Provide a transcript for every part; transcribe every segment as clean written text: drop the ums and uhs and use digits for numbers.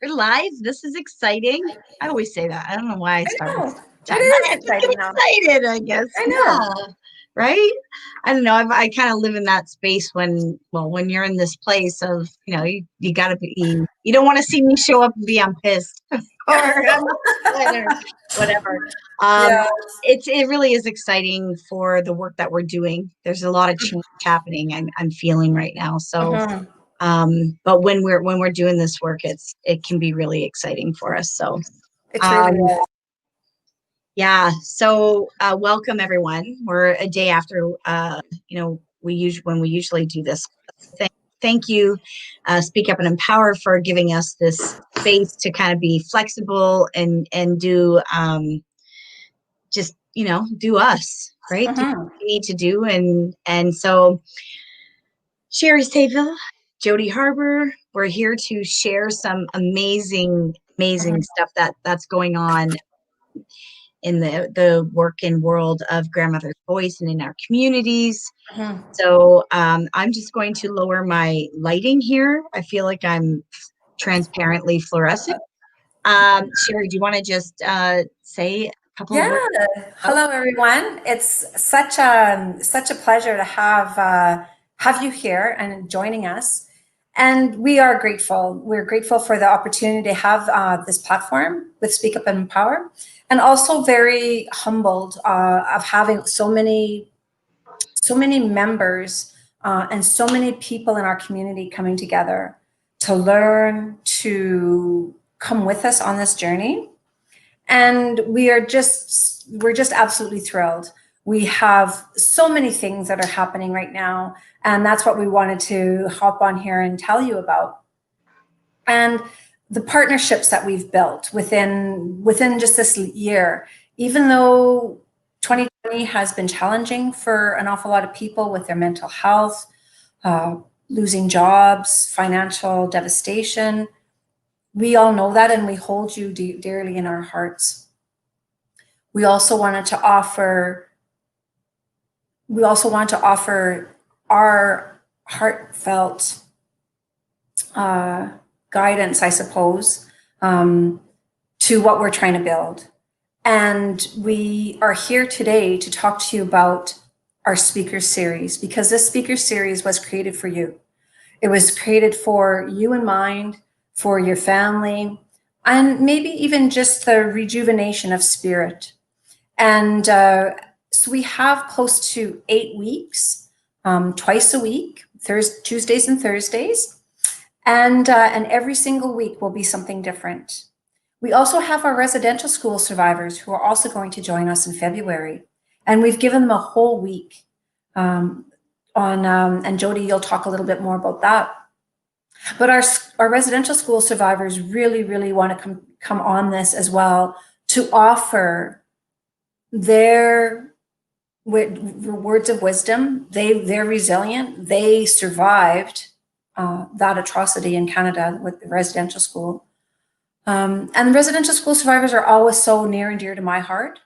We're live. This is exciting. I always say that. I don't know why I I started know. It time, but is I just get exciting now. excited, I guess. I know. Yeah. Right? I don't know. I kind of live in that space when you're in this place of, you got to be, you don't want to see me show up and be, I'm pissed or I'm upset or whatever. Um, Yeah. it really is exciting for the work that we're doing. There's a lot of change happening I'm feeling right now. So, Mhm. but when we're doing this work, it can be really exciting for us. So It really um, is. yeah, so welcome everyone. We're a day after when we usually do this. Thank you, Speak Up and Empower, for giving us this space to kind of be flexible and do just do us, right? Do Mhm. what we need to do. And so Sherry Sayville, Jody Harbor, we're here to share some amazing Mhm. stuff that's going on in the work and world of Grandmother's Voice and in our communities. Mhm. So I'm just going to lower my lighting here. I feel like I'm transparently fluorescent. Sherry, do you want to just say a couple of Yeah. words? Hello, everyone. It's such a pleasure to have you here and joining us. And we are grateful. We're grateful for the opportunity to have this platform with Speak Up and Empower, and also very humbled of having so many members and so many people in our community coming together to learn, to come with us on this journey. And we're just absolutely thrilled. We have so many things that are happening right now, and that's what we wanted to hop on here and tell you about. And the partnerships that we've built within just this year, even though 2020 has been challenging for an awful lot of people with their mental health, uh, losing jobs, financial devastation. We all know that, and we hold you dearly in our hearts. We also wanted to offer our heartfelt uh, guidance, I suppose, to what we're trying to build. And we are here today to talk to you about our speaker series, because this speaker series was created for you. It was created for you in mind, for your family, and maybe even just the rejuvenation of spirit. And so we have close to 8 weeks, twice a week, Tuesdays and Thursdays. And every single week will be something different. We also have our residential school survivors who are also going to join us in February. And we've given them a whole week and Jody, you'll talk a little bit more about that. But our residential school survivors really want to come on this as well, to offer their words of wisdom. They're resilient. They survived that atrocity in Canada with the residential school. And residential school survivors are always so near and dear to my heart,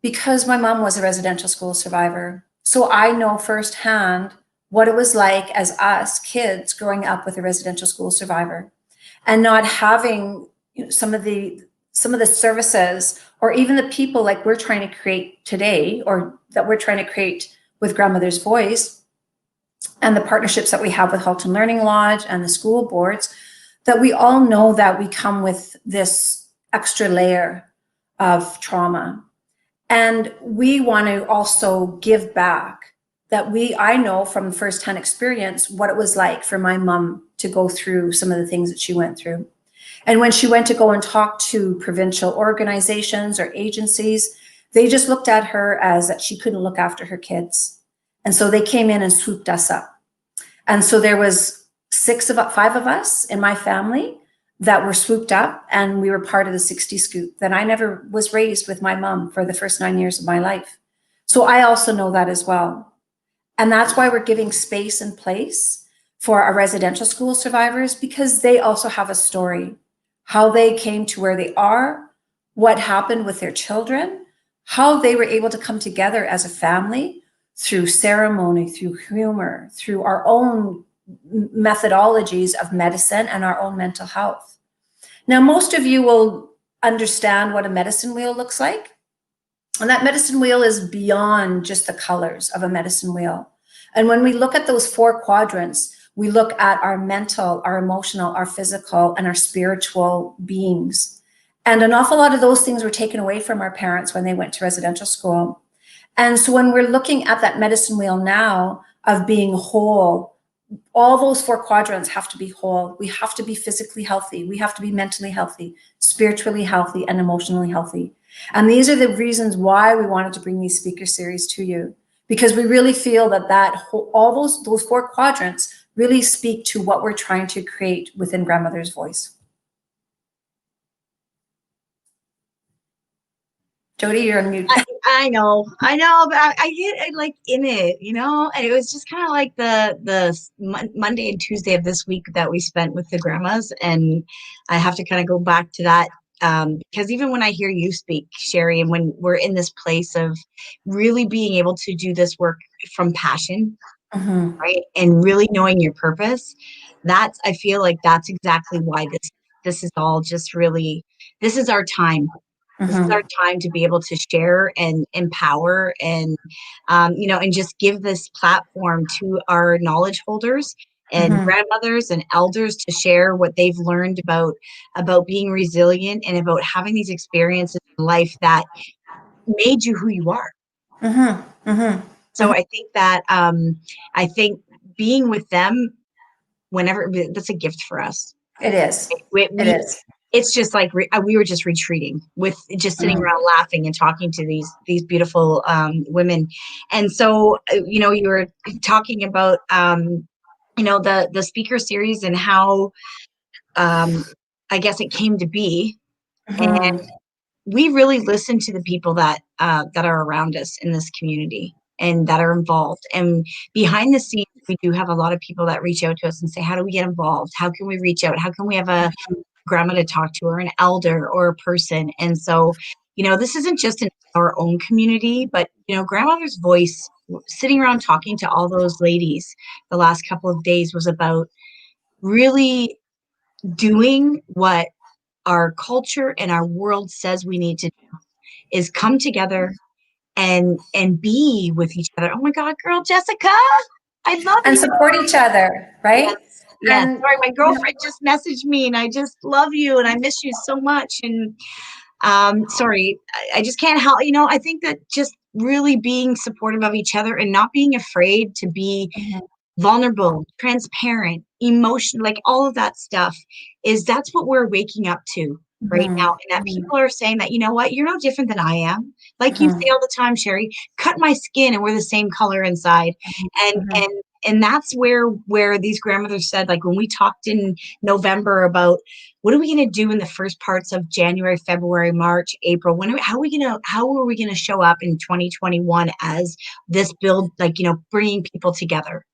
because my mom was a residential school survivor. So I know firsthand what it was like as us kids growing up with a residential school survivor, and not having some of the services, or even the people like we're trying to create today, or that we're trying to create with Grandmother's Voice, and the partnerships that we have with Halton Learning Lodge and the school boards, that we all know that we come with this extra layer of trauma. And we want to also give back. I know from firsthand experience what it was like for my mom to go through some of the things that she went through. And when she went to go and talk to provincial organizations or agencies, they just looked at her as that she couldn't look after her kids. And so they came in and swooped us up. And so there was 5 of us in my family that were swooped up, and we were part of the 60 scoop. That I never was raised with my mom for the first 9 years of my life. So I also know that as well. And that's why we're giving space and place for our residential school survivors, because they also have a story, how they came to where they are, what happened with their children, how they were able to come together as a family through ceremony, through humor, through our own methodologies of medicine and our own mental health. Now, most of you will understand what a medicine wheel looks like. And that medicine wheel is beyond just the colors of a medicine wheel. And when we look at those 4 quadrants, we look at our mental, our emotional, our physical, and our spiritual beings. And an awful lot of those things were taken away from our parents when they went to residential school. And so when we're looking at that medicine wheel now of being whole, all those 4 quadrants have to be whole. We have to be physically healthy. We have to be mentally healthy, spiritually healthy, and emotionally healthy. And these are the reasons why we wanted to bring these speaker series to you, because we really feel that all those 4 quadrants really speak to what we're trying to create within Grandmother's Voice. Jody, you're on mute. I know, but I get like in it, and it was just kind of like the Monday and Tuesday of this week that we spent with the grandmas, and I have to kind of go back to that because even when I hear you speak, Sherry, and when we're in this place of really being able to do this work from passion, right, and really knowing your purpose, I feel like that's exactly why this is all just really, this is our time. This is our time to be able to share and empower and, and just give this platform to our knowledge holders and grandmothers and elders to share what they've learned about being resilient and about having these experiences in life that made you who you are. So I think that I think being with them whenever, that's a gift for us. It is. It is. It's just like we were just retreating with just sitting around laughing and talking to these beautiful women. And so, you were talking about, the speaker series and how, I guess it came to be. And we really listen to the people that are around us in this community and that are involved. And behind the scenes, we do have a lot of people that reach out to us and say, how do we get involved? How can we reach out? How can we have a grandma to talk to, or an elder or a person? And so, this isn't just in our own community, but, Grandmother's Voice, sitting around talking to all those ladies the last couple of days, was about really doing what our culture and our world says we need to do, is come together and be with each other. Oh my God, girl, Jessica, I love and you. Support each other, right? Yes. And sorry, my girlfriend just messaged me, and I just love you and I miss you so much. And sorry, I just can't help. I think that just really being supportive of each other and not being afraid to be vulnerable, transparent, emotional, like all of that stuff, that's what we're waking up to right now. And that people are saying that, you know what, you're no different than I am. Like you say all the time, Sherry, cut my skin and we're the same color inside. And that's where these grandmothers said, like when we talked in November about what are we going to do in the first parts of January, February, March, April, how are we going to show up in 2021 as this build, like, bringing people together.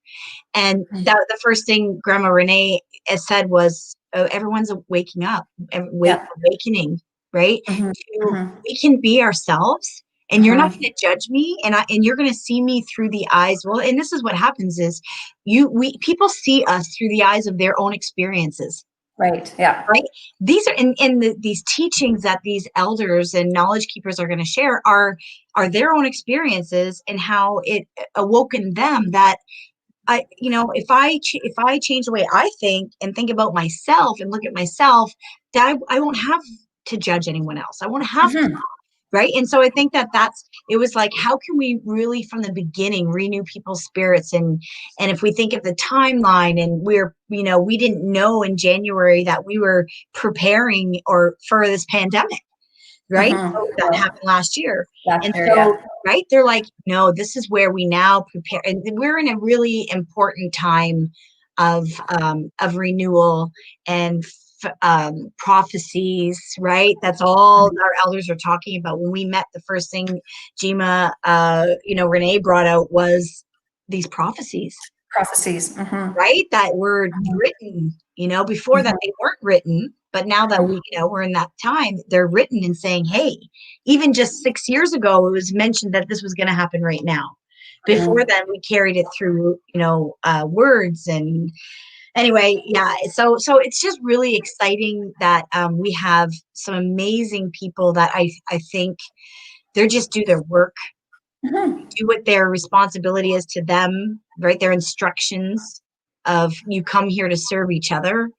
And that the first thing Grandma Renee has said was, everyone's waking up, awakening, right? We can be ourselves, and you're not going to judge me, and you're going to see me through the eyes. Well, and this is what happens is people see us through the eyes of their own experiences. Right. Yeah. Right. These are these teachings that these elders and knowledge keepers are going to share are their own experiences and how it awoke in them that if I change the way I think and think about myself and look at myself, that I won't have to judge anyone else. I won't have to, right? And so I think it was like, how can we really from the beginning renew people's spirits? And if we think of the timeline, and we didn't know in January that we were preparing for this pandemic. Right? So that happened last year. Right? They're like, no, this is where we now prepare. And we're in a really important time of renewal and prophecies, right? That's all our elders are talking about. When we met, the first thing Jima, Renee brought out was these prophecies. Right? That were written, before that they weren't written. But now that we're in that time, they're written and saying, hey, even just 6 years ago, it was mentioned that this was going to happen right now. Before then, we carried it through, words and Anyway, yeah. So it's just really exciting that we have some amazing people that I think they're just do their work, Mhm. do what their responsibility is to them, right? Their instructions of you come here to serve each other.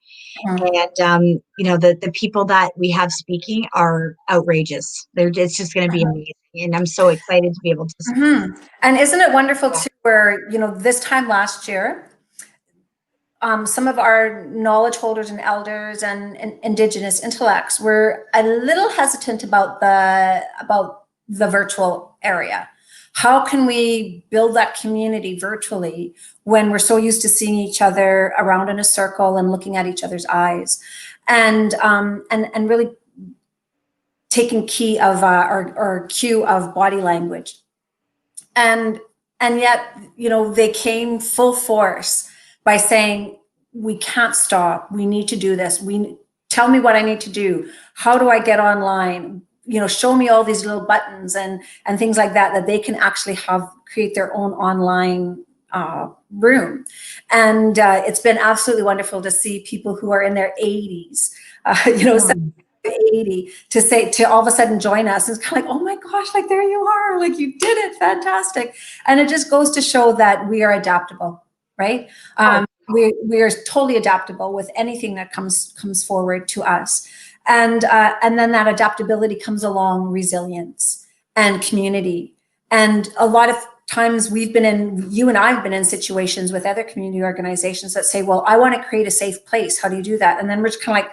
Mhm. And the people that we have speaking are outrageous. It's just going to be amazing, and I'm so excited to be able to support. Mhm. And isn't it wonderful too, where, this time last year, some of our knowledge holders and elders and Indigenous intellects were a little hesitant about the virtual area. How can we build that community virtually when we're so used to seeing each other around in a circle and looking at each other's eyes, and really taking key of or cue of body language, and yet they came full force by saying, we can't stop, we need to do this, tell me what I need to do, how do I get online, show me all these little buttons and things like that they can actually create their own online room. And it's been absolutely wonderful to see people who are in their 80s, Mm. 80 to all of a sudden join us. It's kind of like, oh my gosh, like there you are, like you did it, fantastic. And it just goes to show that we are adaptable, right? Oh, We are totally adaptable with anything that comes forward to us. And then that adaptability comes along resilience and community. And a lot of times you and I've been in situations with other community organizations that say, well, I want to create a safe place. How do you do that? And then we're just kind of like,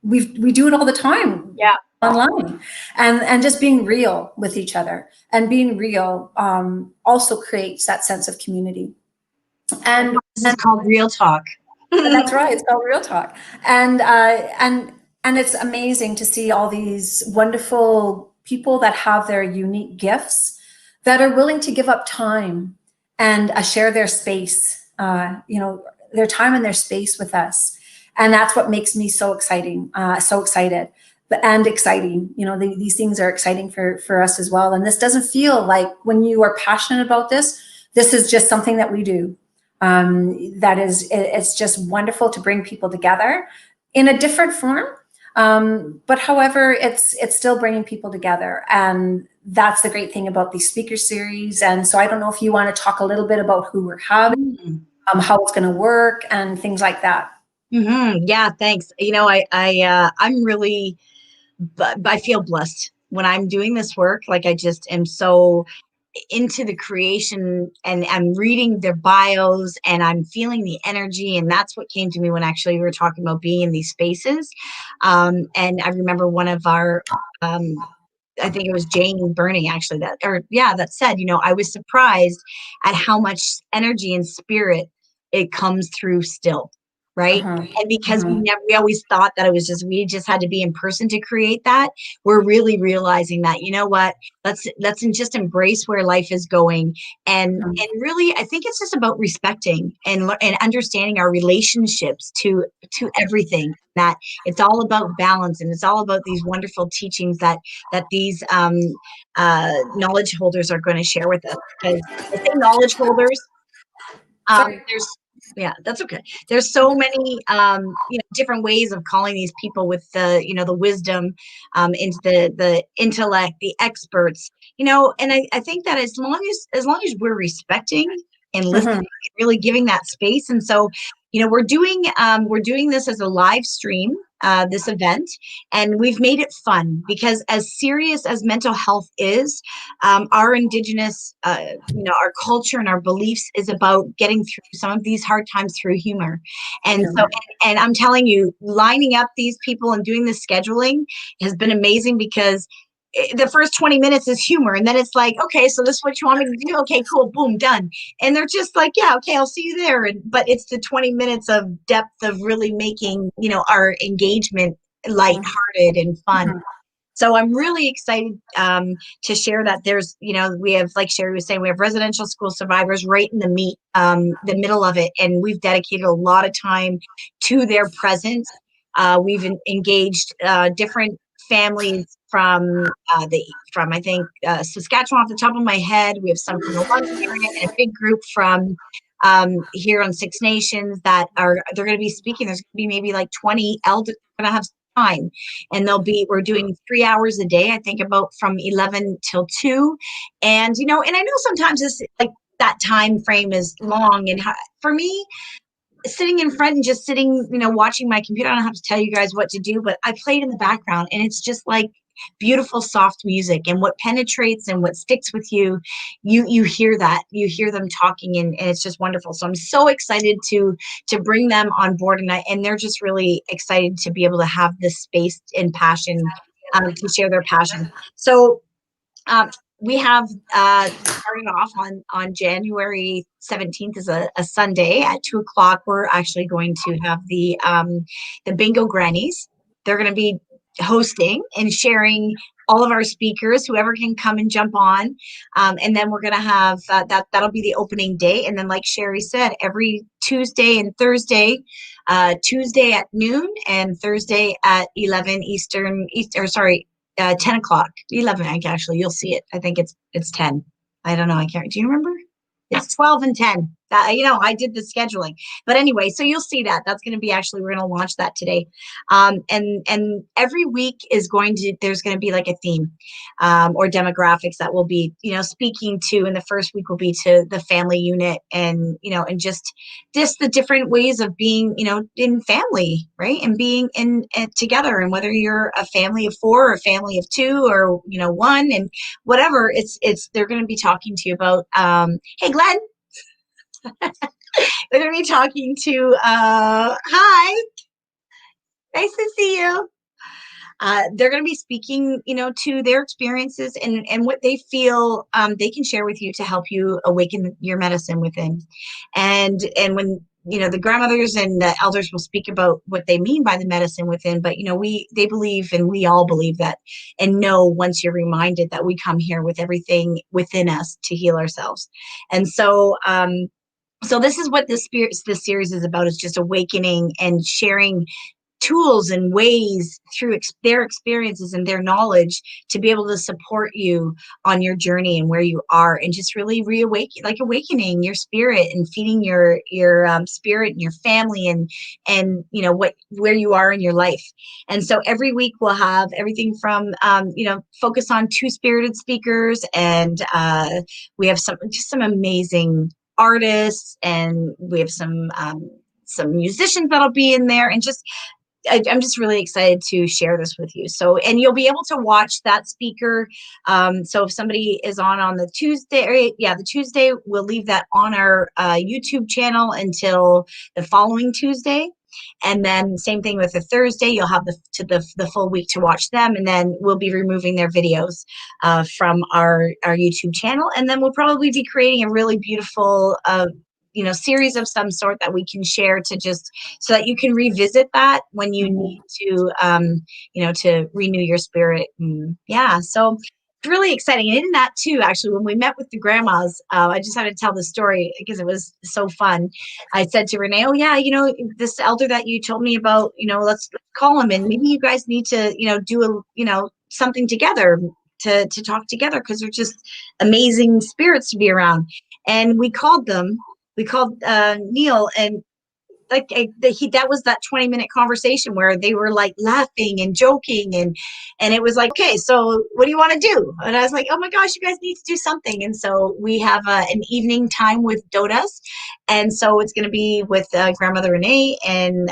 we do it all the time yeah. online, and just being real with each other, and being real also creates that sense of community. And This is called real talk. that's right, it's called real talk. And it's amazing to see all these wonderful people that have their unique gifts, that are willing to give up time and share their space, their time and their space with us. And that's what makes me so excited. And exciting, these things are exciting for us as well. And this doesn't feel like, when you are passionate about this is just something that we do. It's just wonderful to bring people together in a different form. But however, it's still bringing people together. And that's the great thing about these speaker series. And so I don't know if you want to talk a little bit about who we're having, how it's going to work and things like that. Yeah, thanks. I'm really, but I feel blessed when I'm doing this work. Like I just am so into the creation, and I'm reading their bios and I'm feeling the energy. And that's what came to me when actually we were talking about being in these spaces. And I remember one of our, I think it was Jane Burning actually that said, I was surprised at how much energy and spirit it comes through still. Right. Uh-huh. And because Uh-huh. we always thought that we just had to be in person to create that. We're really realizing that, what, let's just embrace where life is going. And really, I think it's just about respecting and understanding our relationships to everything, that it's all about balance, and it's all about these wonderful teachings that these knowledge holders are going to share with us. Because I say knowledge holders, Sorry. there's yeah, that's okay. There's so many different ways of calling these people with the wisdom, into the intellect, the experts, and I think that as long as we're respecting and listening Uh-huh. and really giving that space. And so we're doing this as a live stream, this event, and we've made it fun, because as serious as mental health is, our Indigenous, our culture and our beliefs is about getting through some of these hard times through humor. And so, Humor. and I'm telling you, lining up these people and doing the scheduling has been amazing, because the first 20 minutes is humor, and then it's like, okay, so this is what you want me to do, okay, cool, boom, done. And they're just like, yeah, okay, I'll see you there. But it's the 20 minutes of depth of really making our engagement lighthearted and fun. Uh-huh. So I'm really excited, to share that we have, like Sherry was saying, we have residential school survivors right in the middle of it. And we've dedicated a lot of time to their presence. We've engaged different families from I think Saskatchewan off the top of my head. We have some from the London area, and a big group from here on Six Nations that they're going to be speaking. There's going to be maybe like 20 elders going to have time, and we're doing 3 hours a day, I think, about from 11 till 2. And and I know sometimes this, like, that time frame is long, and for me, sitting in front and just sitting, watching my computer, I don't have to tell you guys what to do, but I played in the background, and it's just like beautiful soft music, and what penetrates and what sticks with you, you hear that, you hear them talking, and it's just wonderful. So I'm so excited to bring them on board, and they're just really excited to be able to have this space and passion, to share their passion. So um, we have, starting off on January 17th is a Sunday at 2 o'clock. We're actually going to have the bingo grannies. They're going to be hosting and sharing all of our speakers, whoever can come and jump on. And then we're going to have, that'll be the opening day. And then, like Sherry said, every Tuesday and Thursday, Tuesday at noon and Thursday at 11 Eastern, sorry, 10 o'clock, 11, actually, you'll see it. I think it's 10. I don't know. I can't. Do you remember? It's 12 and 10. I did the scheduling. But anyway, so you'll see that. That's going to be, actually, we're going to launch that today. And every week there's going to be like a theme, or demographics that we'll be, speaking to. And the first week will be to the family unit, and just the different ways of being, in family, right? And being in together, and whether you're a family of 4 or a family of 2 or, 1, and whatever, they're going to be talking to you about, hey, Glenn, they're going to be talking to, hi, nice to see you. They're going to be speaking, to their experiences, and what they feel, they can share with you to help you awaken your medicine within. And when, the grandmothers and the elders will speak about what they mean by the medicine within, but they believe, and we all believe that, and know, once you're reminded, that we come here with everything within us to heal ourselves. And so this is what this series is about, is just awakening and sharing tools and ways through their experiences and their knowledge to be able to support you on your journey and where you are, and just really awakening your spirit, and feeding your spirit and your family, and where you are in your life. And so every week we'll have everything from focus on 2 spirited speakers, and we have some amazing artists, and we have some musicians that'll be in there, and I'm just really excited to share this with you. So, and you'll be able to watch that speaker. So if somebody is on the Tuesday, the Tuesday, we'll leave that on our YouTube channel until the following Tuesday. And then same thing with the Thursday, you'll have the full week to watch them. And then we'll be removing their videos from our YouTube channel. And then we'll probably be creating a really beautiful series of some sort that we can share, to just so that you can revisit that when you need to renew your spirit. So it's really exciting. And in that too, actually, when we met with the grandmas, I just had to tell the story because it was so fun. I said to Renee, oh yeah, this elder that you told me about, let's call him, and maybe you guys need to, do something together to talk together, because they're just amazing spirits to be around. And we called Neil, and that was that 20-minute conversation where they were like laughing and joking, and it was like, okay, so what do you want to do? And I was like, oh my gosh, you guys need to do something. And so we have an evening time with Dodas, and so it's going to be with grandmother Renee and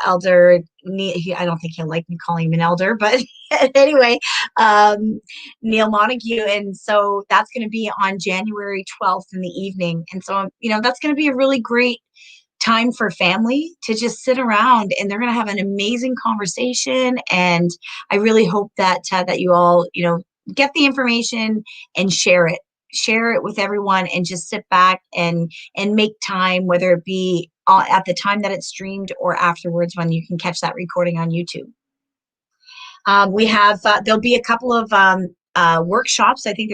elder I don't think he'll like me calling him an elder, but anyway, Neil Montague. And so that's going to be on January 12th in the evening. And so, that's going to be a really great time for family to just sit around, and they're going to have an amazing conversation. And I really hope that you all, get the information and share it with everyone, and just sit back and make time, whether it be at the time that it's streamed or afterwards when you can catch that recording on YouTube. We have there'll be a couple of workshops. I think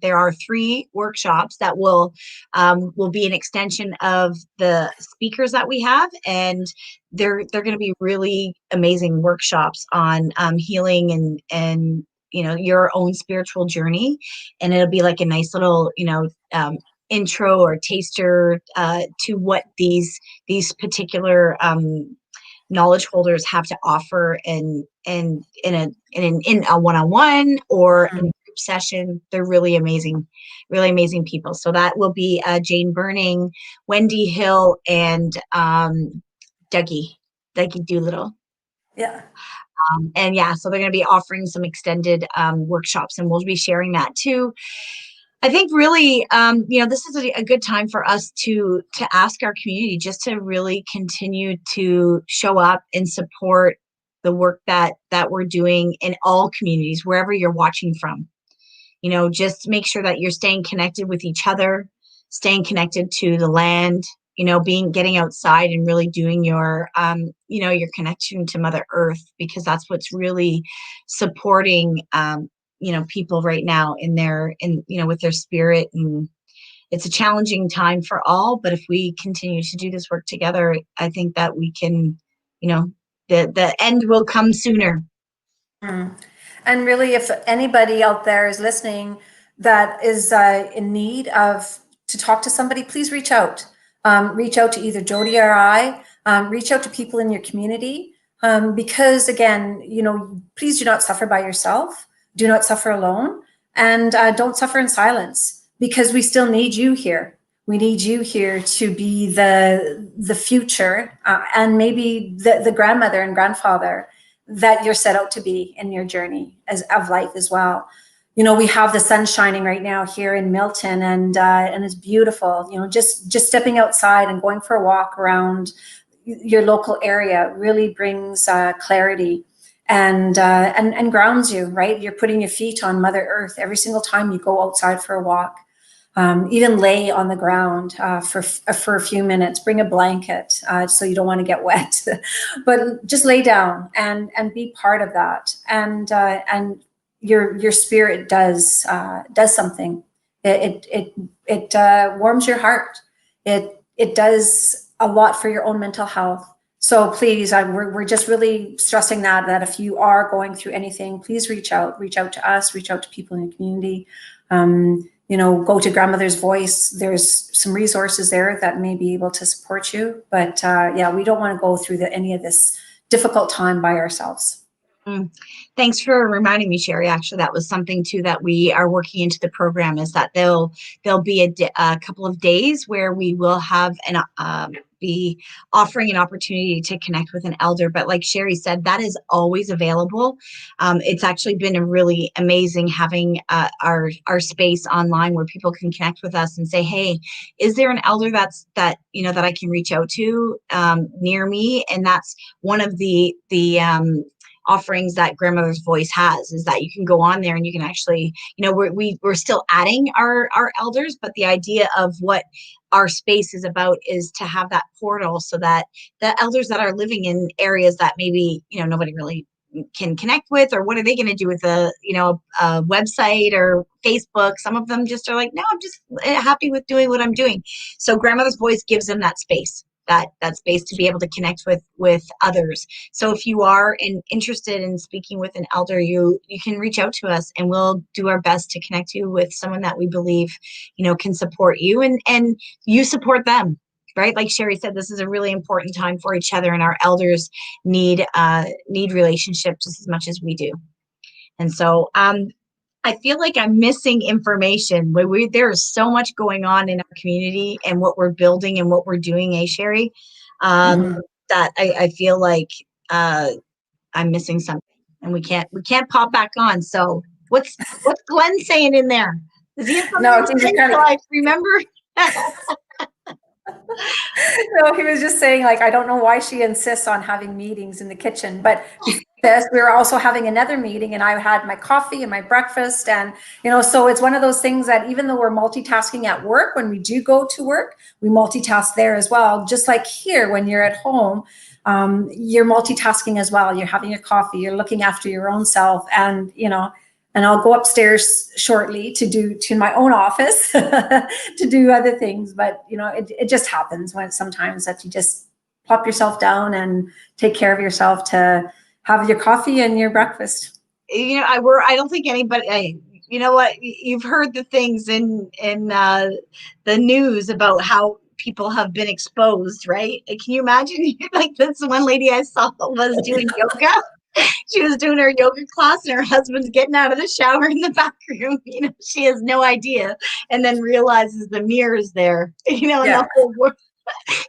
there are 3 workshops that will be an extension of the speakers that we have, and they're going to be really amazing workshops on healing and your own spiritual journey. And it'll be like a nice little intro or taster to what these particular knowledge holders have to offer in a one-on-one or in a group session. They're really amazing people. So that will be Jane Burning, Wendy Hill, and Dougie Doolittle. Yeah. And yeah, so they're going to be offering some extended workshops, and we'll be sharing that too. I think really, this is a good time for us to ask our community just to really continue to show up and support the work that we're doing in all communities, wherever you're watching from. Just make sure that you're staying connected with each other, staying connected to the land, getting outside and really doing your connection to Mother Earth, because that's what's really supporting, people right now with their spirit. And it's a challenging time for all, but if we continue to do this work together, I think that we can, the end will come sooner. Mm. And really, if anybody out there is listening that is in need of to talk to somebody, please reach out. Reach out to either Jody or I. Reach out to people in your community, because again, please do not suffer by yourself. Do not suffer alone, and don't suffer in silence, because we still need you here. We need you here to be the future, and maybe the grandmother and grandfather that you're set out to be in your journey of life as well. We have the sun shining right now here in Milton, and it's beautiful. Just stepping outside and going for a walk around your local area really brings clarity and grounds you, right? You're putting your feet on Mother Earth every single time you go outside for a walk. Even lay on the ground for a few minutes. Bring a blanket so you don't want to get wet, but just lay down and be part of that. And your spirit does something. It warms your heart. It does a lot for your own mental health. So please, we're just really stressing that if you are going through anything, please reach out to us, reach out to people in your community. Go to Grandmother's Voice. There's some resources there that may be able to support you. But we don't want to go through any of this difficult time by ourselves. Thanks for reminding me, Sherry. Actually, that was something too that we are working into the program, is that there'll be a couple of days where we will have be offering an opportunity to connect with an elder. But like Sherry said, that is always available. It's actually been a really amazing having our space online where people can connect with us and say, hey, is there an elder that I can reach out to near me? And that's one of the offerings that Grandmother's Voice has, is that you can go on there and you can actually, we're still adding our elders, but the idea of what our space is about is to have that portal so that the elders that are living in areas that maybe, nobody really can connect with, or what are they going to do with a website or Facebook? Some of them just are like, no, I'm just happy with doing what I'm doing. So Grandmother's Voice gives them that space. That space to be able to connect with others. So if you are interested in speaking with an elder, you can reach out to us, and we'll do our best to connect you with someone that we believe, can support you and you support them, right? Like Sherry said, this is a really important time for each other, and our elders need relationships just as much as we do. And so I feel like I'm missing information. There is so much going on in our community and what we're building and what we're doing, Sherry, that I feel like I'm missing something, and we can't pop back on. So what's Glenn saying in there? Is he No, so I remember? No, he was just saying, like, I don't know why she insists on having meetings in the kitchen, but this, we were also having another meeting, and I had my coffee and my breakfast, and so it's one of those things that even though we're multitasking at work, when we do go to work, we multitask there as well. Just like here, when you're at home, you're multitasking as well. You're having your coffee, you're looking after your own self, and and I'll go upstairs shortly to my own office to do other things. But, it just happens sometimes that you just plop yourself down and take care of yourself to have your coffee and your breakfast. I don't think anybody, you know what? You've heard the things in the news about how people have been exposed, right? Can you imagine? Like this one lady I saw was doing yoga. She was doing her yoga class, and her husband's getting out of the shower in the back room. You know, she has no idea, and then realizes the mirror is there. You know, and Yeah. the whole world.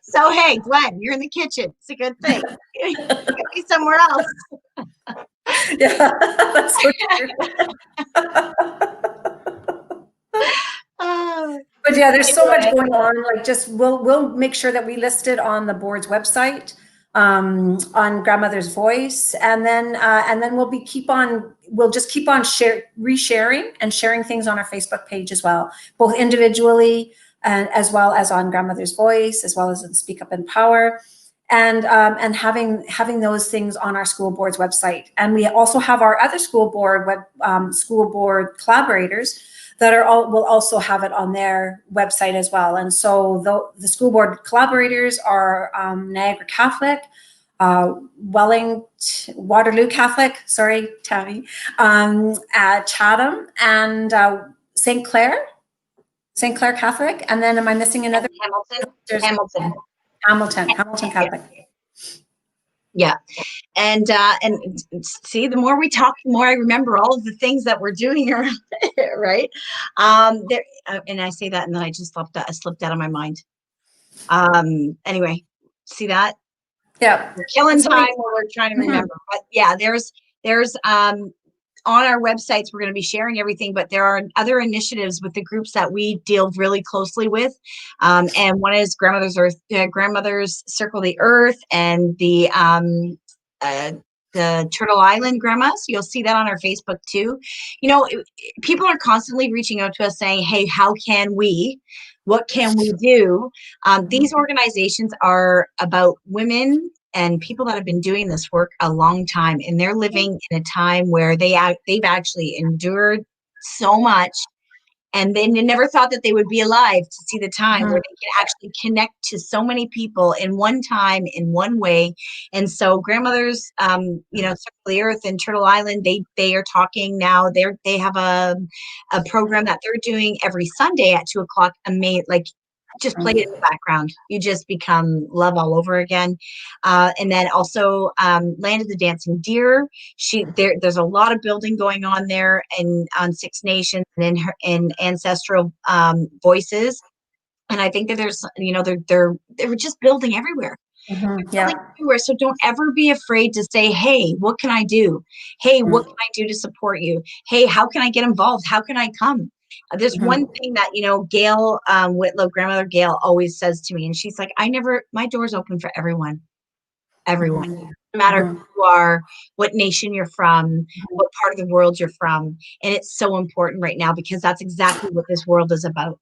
So hey, Glenn, you're in the kitchen. It's a good thing. You could be somewhere else. Yeah, that's so true. Uh, But yeah, there's so much anyway, going on. Like, just we'll make sure that we list it on the board's website, on Grandmother's Voice, and then we'll just keep on resharing and sharing things on our Facebook page as well, both individually and as well as on Grandmother's Voice, as well as in Speak Up and Power. And having those things on our school board's website. And we also have our other school board school board collaborators that will also have it on their website as well. And so the school board collaborators are Niagara Catholic, Waterloo Catholic, sorry, Tammy, at Chatham, and St. Clair Catholic. And then am I missing another? Hamilton. There's Hamilton. Hamilton Catholic. Yeah. And see, the more we talk, the more I remember all of the things that we're doing around it, right? There, and I say that, and then I just slipped out of my mind. Anyway, see that? Yeah. We're killing time while we're trying to remember. But yeah, there's on our websites, we're going to be sharing everything, but there are other initiatives with the groups that we deal really closely with. And one is Grandmother's Circle the Earth, and the Turtle Island grandmas. You'll see that on our Facebook too. You know, people are constantly reaching out to us saying, hey, what can we do? These organizations are about women and people that have been doing this work a long time, and they're living in a time where they've actually endured so much, and they never thought that they would be alive to see the time where they can actually connect to so many people in one time, in one way. And so grandmothers, Circle the Earth and Turtle Island, they are talking now. They have a program that they're doing every Sunday at 2:00. Like, just play it in the background. You just become love all over again. And then also Land of the Dancing Deer. There's a lot of building going on there, and on Six Nations and in ancestral voices. And I think that there's, they're just building everywhere. Yeah. Everywhere. So don't ever be afraid to say, hey, what can I do? Hey, what can I do to support you? Hey, how can I get involved? How can I come? There's one thing that, Gail Whitlow, grandmother Gail, always says to me, and she's like, my door's open for everyone, no matter who you are, what nation you're from, what part of the world you're from. And it's so important right now, because that's exactly what this world is about,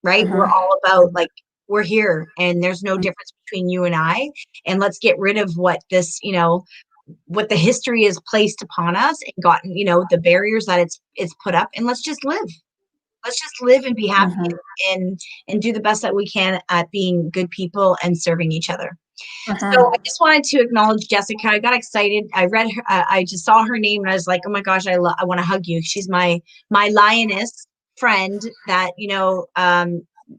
right? We're all about, like, we're here, and there's no difference between you and I. And let's get rid of what what the history is placed upon us, and gotten, the barriers that it's put up, and let's just live. Let's just live and be happy, and do the best that we can at being good people and serving each other. So I just wanted to acknowledge Jessica. I got excited. I read her. I just saw her name, and I was like, "Oh my gosh, I want to hug you." She's my lioness friend. That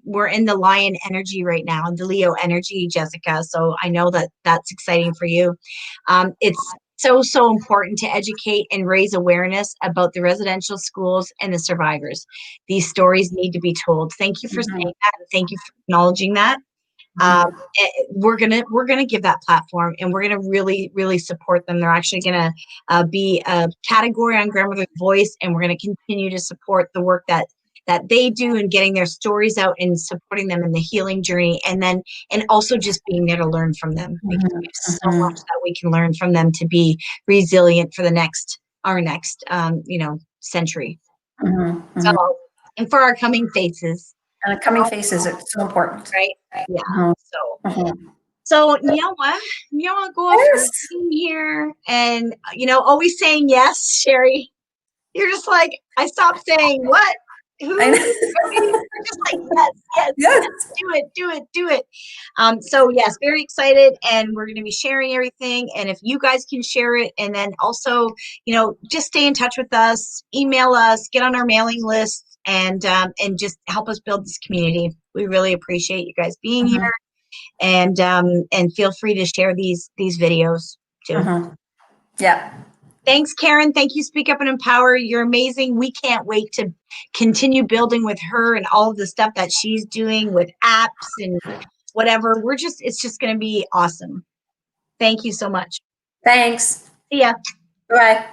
we're in the lion energy right now, the Leo energy, Jessica. So I know that that's exciting for you. It's so important to educate and raise awareness about the residential schools and the survivors. These stories need to be told. Thank you for saying that, and thank you for acknowledging that. We're gonna give that platform, and we're gonna really support them. They're actually gonna be a category on Grandmother's Voice, and we're gonna continue to support the work that they do, and getting their stories out and supporting them in the healing journey, and also just being there to learn from them, because we have so much that we can learn from them to be resilient for our next century. So, and for our coming faces. Coming faces, it's so important. Right? Yeah. So Nyawa, go off your team here, and always saying yes, Sherry. You're just like, I stopped saying what? Who? I We're just like, yes, yes, Yes. do it. So yes, very excited, and we're going to be sharing everything. And if you guys can share it, and then also, just stay in touch with us, email us, get on our mailing list, and just help us build this community. We really appreciate you guys being here, and feel free to share these videos too. Yeah. Thanks, Karen. Thank you, Speak Up and Empower. You're amazing. We can't wait to continue building with her and all of the stuff that she's doing with apps and whatever. It's just going to be awesome. Thank you so much. Thanks. See ya. Bye.